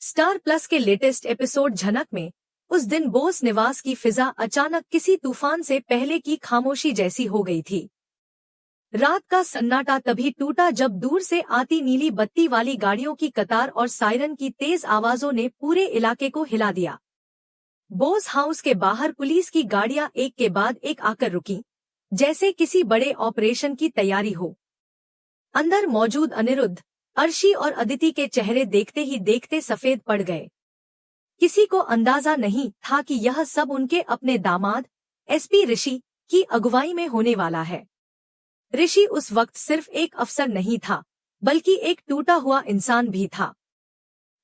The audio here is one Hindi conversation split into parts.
स्टार प्लस के लेटेस्ट एपिसोड झनक में उस दिन बोस निवास की फिजा अचानक किसी तूफान से पहले की खामोशी जैसी हो गई थी। रात का सन्नाटा तभी टूटा जब दूर से आती नीली बत्ती वाली गाड़ियों की कतार और सायरन की तेज आवाजों ने पूरे इलाके को हिला दिया। बोस हाउस के बाहर पुलिस की गाड़ियां एक के बाद एक आकर रुकीं, जैसे किसी बड़े ऑपरेशन की तैयारी हो। अंदर मौजूद अनिरुद्ध, अर्शी और अदिति के चेहरे देखते ही देखते सफेद पड़ गए। किसी को अंदाजा नहीं था कि यह सब उनके अपने दामाद एसपी ऋषि की अगुवाई में होने वाला है। ऋषि उस वक्त सिर्फ एक अफसर नहीं था, बल्कि एक टूटा हुआ इंसान भी था।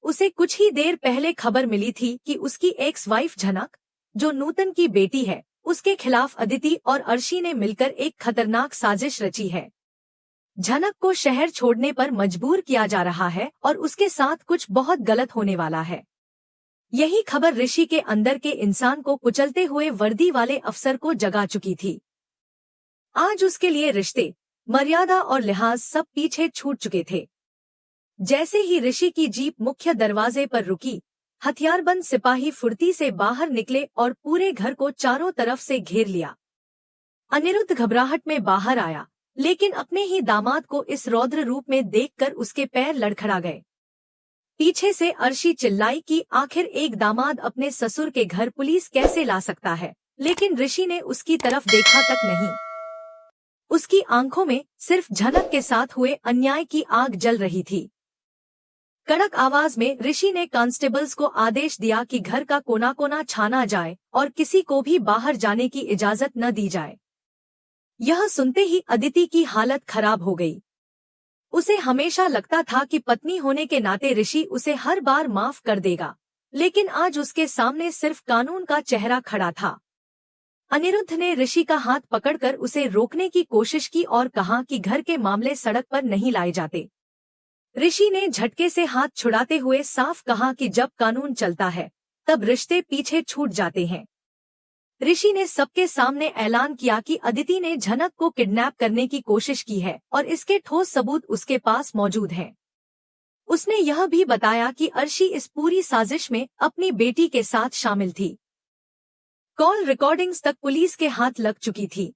उसे कुछ ही देर पहले खबर मिली थी कि उसकी एक्स वाइफ झनक, जो नूतन की बेटी है, उसके खिलाफ अदिति और अर्शी ने मिलकर एक खतरनाक साजिश रची है। झनक को शहर छोड़ने पर मजबूर किया जा रहा है और उसके साथ कुछ बहुत गलत होने वाला है। यही खबर ऋषि के अंदर के इंसान को कुचलते हुए वर्दी वाले अफसर को जगा चुकी थी। आज उसके लिए रिश्ते, मर्यादा और लिहाज सब पीछे छूट चुके थे। जैसे ही ऋषि की जीप मुख्य दरवाजे पर रुकी, हथियारबंद सिपाही फुर्ती से बाहर निकले और पूरे घर को चारों तरफ से घेर लिया। अनिरुद्ध घबराहट में बाहर आया, लेकिन अपने ही दामाद को इस रौद्र रूप में देखकर उसके पैर लड़खड़ा गए। पीछे से अर्शी चिल्लाई कि आखिर एक दामाद अपने ससुर के घर पुलिस कैसे ला सकता है, लेकिन ऋषि ने उसकी तरफ देखा तक नहीं। उसकी आंखों में सिर्फ झनक के साथ हुए अन्याय की आग जल रही थी। कड़क आवाज में ऋषि ने कांस्टेबल्स को आदेश दिया कि घर का कोना कोना छाना जाए और किसी को भी बाहर जाने की इजाजत न दी जाए। यह सुनते ही अदिति की हालत खराब हो गई। उसे हमेशा लगता था कि पत्नी होने के नाते ऋषि उसे हर बार माफ कर देगा, लेकिन आज उसके सामने सिर्फ कानून का चेहरा खड़ा था। अनिरुद्ध ने ऋषि का हाथ पकड़कर उसे रोकने की कोशिश की और कहा कि घर के मामले सड़क पर नहीं लाए जाते। ऋषि ने झटके से हाथ छुड़ाते हुए साफ कहा कि जब कानून चलता है, तब रिश्ते पीछे छूट जाते हैं। ऋषि ने सबके सामने ऐलान किया कि अदिति ने झनक को किडनैप करने की कोशिश की है और इसके ठोस सबूत उसके पास मौजूद हैं। उसने यह भी बताया कि अर्शी इस पूरी साजिश में अपनी बेटी के साथ शामिल थी। कॉल रिकॉर्डिंग्स तक पुलिस के हाथ लग चुकी थी,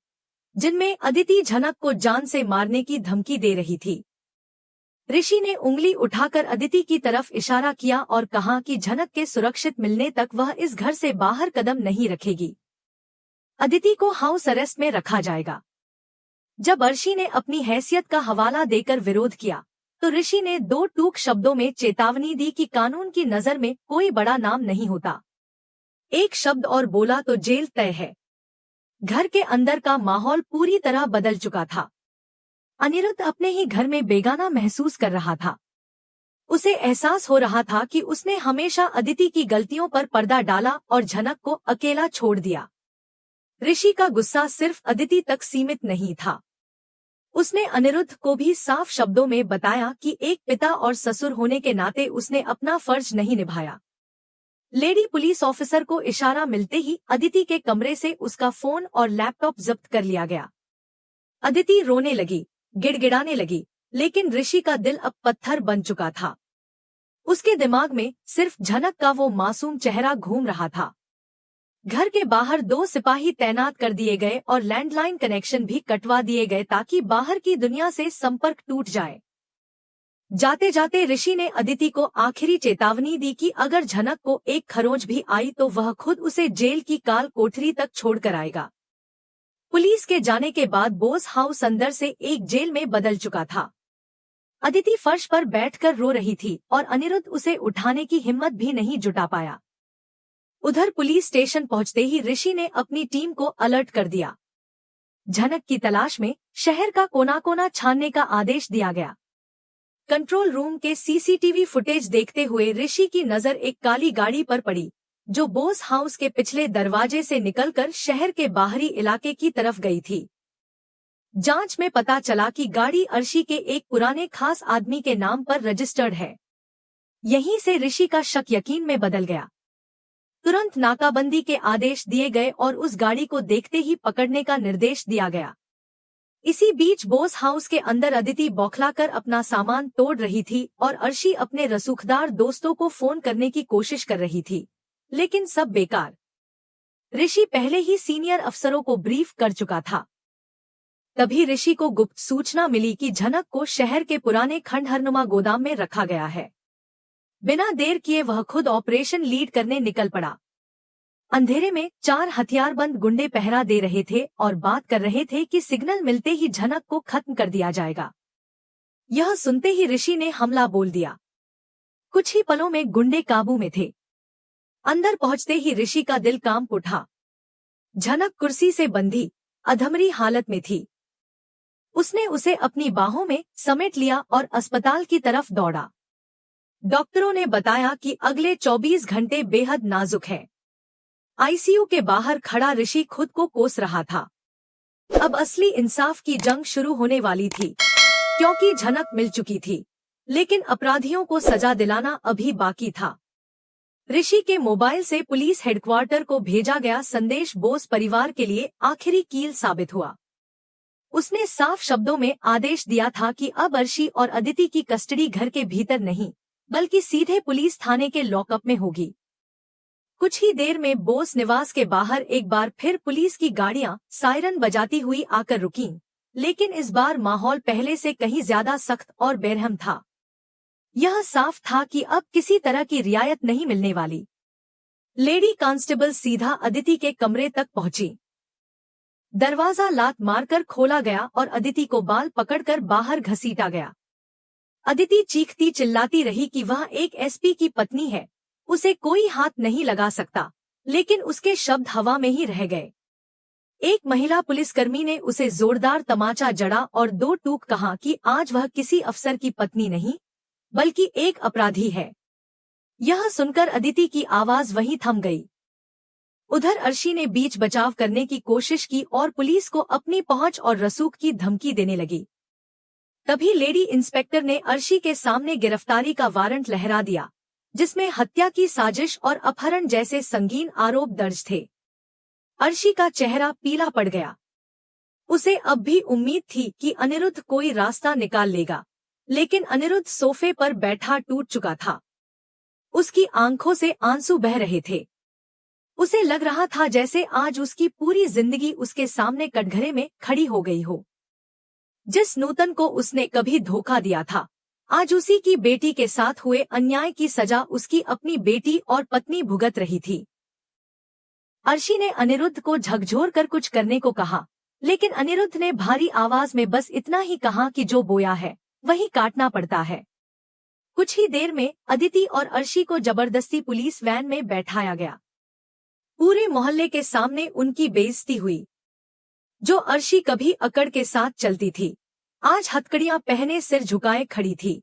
जिनमें अदिति झनक को जान से मारने की धमकी दे रही थी। ऋषि ने उंगली उठाकर अदिति की तरफ इशारा किया और कहा कि झनक के सुरक्षित मिलने तक वह इस घर से बाहर कदम नहीं रखेगी। अदिति को हाउस अरेस्ट में रखा जाएगा। जब अर्शी ने अपनी हैसियत का हवाला देकर विरोध किया, तो ऋषि ने दो टूक शब्दों में चेतावनी दी कि कानून की नजर में कोई बड़ा नाम नहीं होता। एक शब्द और बोला तो जेल तय है। घर के अंदर का माहौल पूरी तरह बदल चुका था। अनिरुद्ध अपने ही घर में बेगाना महसूस कर रहा था। उसे एहसास हो रहा था कि उसने हमेशा अदिति की गलतियों पर पर्दा डाला और झनक को अकेला छोड़ दिया। ऋषि का गुस्सा सिर्फ अदिति तक सीमित नहीं था। उसने अनिरुद्ध को भी साफ शब्दों में बताया कि एक पिता और ससुर होने के नाते उसने अपना फर्ज नहीं निभाया। लेडी पुलिस ऑफिसर को इशारा मिलते ही अदिति के कमरे से उसका फोन और लैपटॉप जब्त कर लिया गया। अदिति रोने लगी, गिड़गिड़ाने लगी, लेकिन ऋषि का दिल अब पत्थर बन चुका था। उसके दिमाग में सिर्फ झनक का वो मासूम चेहरा घूम रहा था। घर के बाहर 2 सिपाही तैनात कर दिए गए और लैंडलाइन कनेक्शन भी कटवा दिए गए ताकि बाहर की दुनिया से संपर्क टूट जाए। जाते जाते ऋषि ने अदिति को आखिरी चेतावनी दी कि अगर झनक को एक खरोंच भी आई तो वह खुद उसे जेल की काल कोठरी तक छोड़कर आएगा। पुलिस के जाने के बाद बोस हाउस अंदर से एक जेल में बदल चुका था। अदिति फर्श पर बैठकर रो रही थी और अनिरुद्ध उसे उठाने की हिम्मत भी नहीं जुटा पाया। उधर पुलिस स्टेशन पहुंचते ही ऋषि ने अपनी टीम को अलर्ट कर दिया। झनक की तलाश में शहर का कोना कोना छानने का आदेश दिया गया। कंट्रोल रूम के सीसीटीवी फुटेज देखते हुए ऋषि की नजर एक काली गाड़ी पर पड़ी, जो बोस हाउस के पिछले दरवाजे से निकलकर शहर के बाहरी इलाके की तरफ गई थी। जांच में पता चला कि गाड़ी अर्शी के एक पुराने खास आदमी के नाम पर रजिस्टर्ड है। यहीं से ऋषि का शक यकीन में बदल गया। तुरंत नाकाबंदी के आदेश दिए गए और उस गाड़ी को देखते ही पकड़ने का निर्देश दिया गया। इसी बीच बोस हाउस के अंदर अदिति बौखलाकर अपना सामान तोड़ रही थी और अर्शी अपने रसूखदार दोस्तों को फोन करने की कोशिश कर रही थी, लेकिन सब बेकार। ऋषि पहले ही सीनियर अफसरों को ब्रीफ कर चुका था। तभी ऋषि को गुप्त सूचना मिली कि झनक को शहर के पुराने खंडहरनुमा गोदाम में रखा गया है। बिना देर किए वह खुद ऑपरेशन लीड करने निकल पड़ा। अंधेरे में 4 हथियारबंद गुंडे पहरा दे रहे थे और बात कर रहे थे कि सिग्नल मिलते ही झनक को खत्म कर दिया जाएगा। यह सुनते ही ऋषि ने हमला बोल दिया। कुछ ही पलों में गुंडे काबू में थे। अंदर पहुंचते ही ऋषि का दिल कांप उठा। झनक कुर्सी से बंधी अधमरी हालत में थी। उसने उसे अपनी बाहों में समेट लिया और अस्पताल की तरफ दौड़ा। डॉक्टरों ने बताया कि अगले 24 घंटे बेहद नाजुक है। आईसीयू के बाहर खड़ा ऋषि खुद को कोस रहा था। अब असली इंसाफ की जंग शुरू होने वाली थी, क्योंकि झनक मिल चुकी थी, लेकिन अपराधियों को सजा दिलाना अभी बाकी था। ऋषि के मोबाइल से पुलिस हेडक्वार्टर को भेजा गया संदेश बोस परिवार के लिए आखिरी कील साबित हुआ। उसने साफ शब्दों में आदेश दिया था कि अब अर्शी और अदिति की कस्टडी घर के भीतर नहीं, बल्कि सीधे पुलिस थाने के लॉकअप में होगी। कुछ ही देर में बोस निवास के बाहर एक बार फिर पुलिस की गाड़ियां सायरन बजाती हुई आकर रुकीं, लेकिन इस बार माहौल पहले से कहीं ज्यादा सख्त और बेरहम था। यह साफ था कि अब किसी तरह की रियायत नहीं मिलने वाली। लेडी कांस्टेबल सीधा अदिति के कमरे तक पहुंची। दरवाजा लात मारकर खोला गया और अदिति को बाल पकड़कर बाहर घसीटा गया। अदिति चीखती चिल्लाती रही कि वह एक एसपी की पत्नी है, उसे कोई हाथ नहीं लगा सकता, लेकिन उसके शब्द हवा में ही रह गए। एक महिला पुलिसकर्मी ने उसे जोरदार तमाचा जड़ा और 2 टूक कहा कि आज वह किसी अफसर की पत्नी नहीं, बल्कि एक अपराधी है। यह सुनकर अदिति की आवाज वहीं थम गई। उधर अर्शी ने बीच बचाव करने की कोशिश की और पुलिस को अपनी पहुंच और रसूख की धमकी देने लगी। तभी लेडी इंस्पेक्टर ने अर्शी के सामने गिरफ्तारी का वारंट लहरा दिया, जिसमें हत्या की साजिश और अपहरण जैसे संगीन आरोप दर्ज थे। अर्शी का चेहरा पीला पड़ गया। उसे अब भी उम्मीद थी कि अनिरुद्ध कोई रास्ता निकाल लेगा, लेकिन अनिरुद्ध सोफे पर बैठा टूट चुका था। उसकी आंखों से आंसू बह रहे थे। उसे लग रहा था जैसे आज उसकी पूरी जिंदगी उसके सामने कटघरे में खड़ी हो गई हो। जिस नूतन को उसने कभी धोखा दिया था, आज उसी की बेटी के साथ हुए अन्याय की सजा उसकी अपनी बेटी और पत्नी भुगत रही थी। अर्शी ने अनिरुद्ध को झकझोर कर कुछ करने को कहा, लेकिन अनिरुद्ध ने भारी आवाज में बस इतना ही कहा कि जो बोया है वही काटना पड़ता है। कुछ ही देर में अदिति और अर्शी को जबरदस्ती पुलिस वैन में बैठाया गया। पूरे मोहल्ले के सामने उनकी बेइज्जती हुई। जो अर्शी कभी अकड़ के साथ चलती थी, आज हथकड़ियां पहने सिर झुकाए खड़ी थी।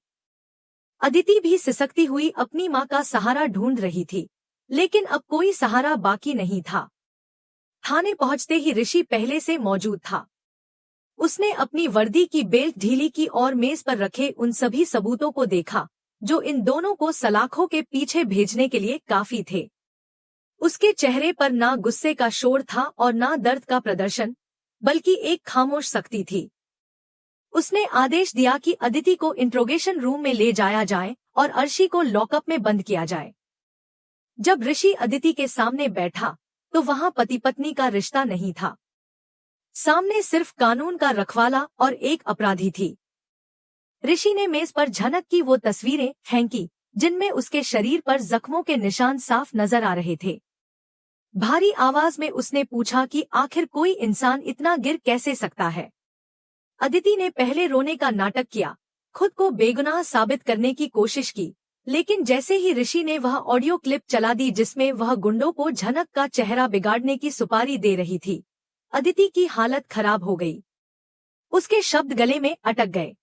अदिति भी सिसकती हुई अपनी मां का सहारा ढूंढ रही थी, लेकिन अब कोई सहारा बाकी नहीं था। थाने पहुंचते ही ऋषि पहले से मौजूद था। उसने अपनी वर्दी की बेल्ट ढीली की और मेज पर रखे उन सभी सबूतों को देखा, जो इन दोनों को सलाखों के पीछे भेजने के लिए काफी थे। उसके चेहरे पर ना गुस्से का शोर था और ना दर्द का प्रदर्शन, बल्कि एक खामोश सख्ती थी। उसने आदेश दिया कि अदिति को इंट्रोगेशन रूम में ले जाया जाए और अर्शी को लॉकअप में बंद किया जाए। जब ऋषि अदिति के सामने बैठा तो वहां पति पत्नी का रिश्ता नहीं था। सामने सिर्फ कानून का रखवाला और एक अपराधी थी। ऋषि ने मेज पर झनक की वो तस्वीरें फेंकी जिनमें उसके शरीर पर जख्मों के निशान साफ नजर आ रहे थे। भारी आवाज में उसने पूछा कि आखिर कोई इंसान इतना गिर कैसे सकता है। अदिति ने पहले रोने का नाटक किया, खुद को बेगुनाह साबित करने की कोशिश की, लेकिन जैसे ही ऋषि ने वह ऑडियो क्लिप चला दी जिसमें वह गुंडों को झनक का चेहरा बिगाड़ने की सुपारी दे रही थी, अदिति की हालत खराब हो गई। उसके शब्द गले में अटक गए।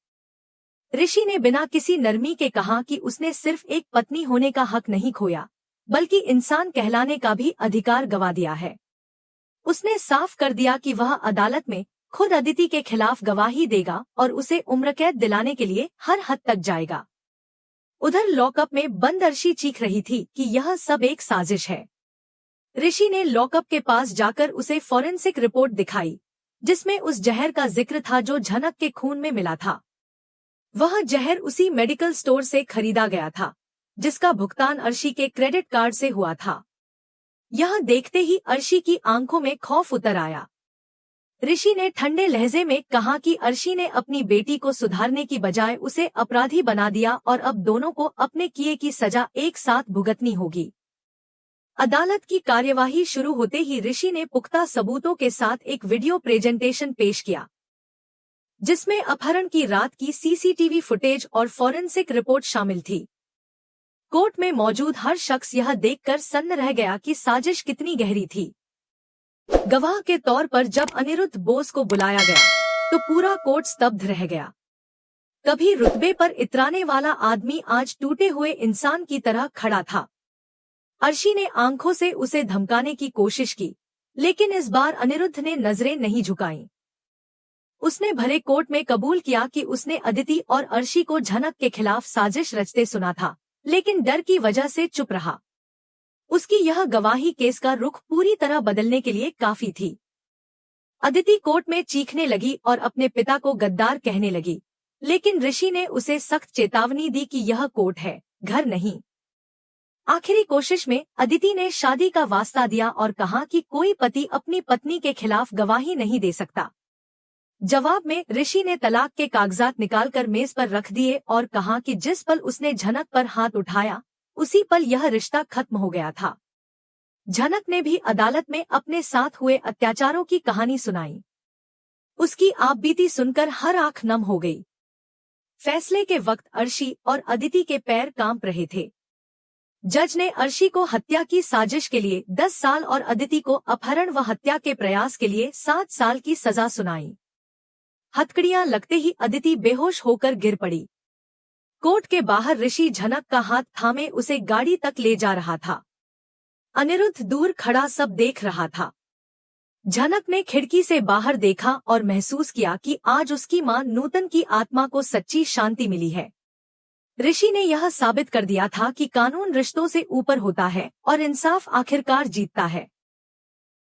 ऋषि ने बिना किसी नरमी के कहा कि उसने सिर्फ एक पत्नी होने का हक नहीं खोया, बल्कि इंसान कहलाने का भी अधिकार गवा दिया है। उसने साफ कर दिया कि वह अदालत में खुद अदिति के खिलाफ गवाही देगा और उसे उम्रकैद दिलाने के लिए हर हद तक जाएगा। उधर लॉकअप में बंद अर्शी चीख रही थी कि यह सब एक साजिश है। ऋषि ने लॉकअप के पास जाकर उसे फॉरेंसिक रिपोर्ट दिखाई, जिसमें उस जहर का जिक्र था जो झनक के खून में मिला था। वह जहर उसी मेडिकल स्टोर से खरीदा गया था जिसका भुगतान अर्शी के क्रेडिट कार्ड से हुआ था। यह देखते ही अर्शी की आंखों में खौफ उतर आया। ऋषि ने ठंडे लहजे में कहा कि अर्शी ने अपनी बेटी को सुधारने की बजाय उसे अपराधी बना दिया और अब दोनों को अपने किए की सजा एक साथ भुगतनी होगी। अदालत की कार्यवाही शुरू होते ही ऋषि ने पुख्ता सबूतों के साथ एक वीडियो प्रेजेंटेशन पेश किया जिसमें अपहरण की रात की सीसीटीवी फुटेज और फॉरेंसिक रिपोर्ट शामिल थी। कोर्ट में मौजूद हर शख्स यह देखकर सन्न रह गया कि साजिश कितनी गहरी थी। गवाह के तौर पर जब अनिरुद्ध बोस को बुलाया गया तो पूरा कोर्ट स्तब्ध रह गया। कभी रुतबे पर इतराने वाला आदमी आज टूटे हुए इंसान की तरह खड़ा था। अर्शी ने आंखों से उसे धमकाने की कोशिश की, लेकिन इस बार अनिरुद्ध ने नजरें नहीं झुकाईं। उसने भरे कोर्ट में कबूल किया कि उसने अदिति और अर्शी को झनक के खिलाफ साजिश रचते सुना था, लेकिन डर की वजह से चुप रहा। उसकी यह गवाही केस का रुख पूरी तरह बदलने के लिए काफी थी। अदिति कोर्ट में चीखने लगी और अपने पिता को गद्दार कहने लगी, लेकिन ऋषि ने उसे सख्त चेतावनी दी कि यह कोर्ट है, घर नहीं। आखिरी कोशिश में अदिति ने शादी का वास्ता दिया और कहा कि कोई पति अपनी पत्नी के खिलाफ गवाही नहीं दे सकता। जवाब में ऋषि ने तलाक के कागजात निकालकर मेज पर रख दिए और कहा कि जिस पल उसने झनक पर हाथ उठाया उसी पल यह रिश्ता खत्म हो गया था। झनक ने भी अदालत में अपने साथ हुए अत्याचारों की कहानी सुनाई। उसकी आपबीती सुनकर हर आंख नम हो गई। फैसले के वक्त अर्शी और अदिति के पैर कांप रहे थे। जज ने अर्शी को हत्या की साजिश के लिए 10 साल और अदिति को अपहरण व हत्या के प्रयास के लिए 7 साल की सजा सुनाई। हथकड़ियां लगते ही अदिति बेहोश होकर गिर पड़ी। कोर्ट के बाहर ऋषि झनक का हाथ थामे उसे गाड़ी तक ले जा रहा था। अनिरुद्ध दूर खड़ा सब देख रहा था। झनक ने खिड़की से बाहर देखा और महसूस किया कि आज उसकी मां नूतन की आत्मा को सच्ची शांति मिली है। ऋषि ने यह साबित कर दिया था कि कानून रिश्तों से ऊपर होता है और इंसाफ आखिरकार जीतता है।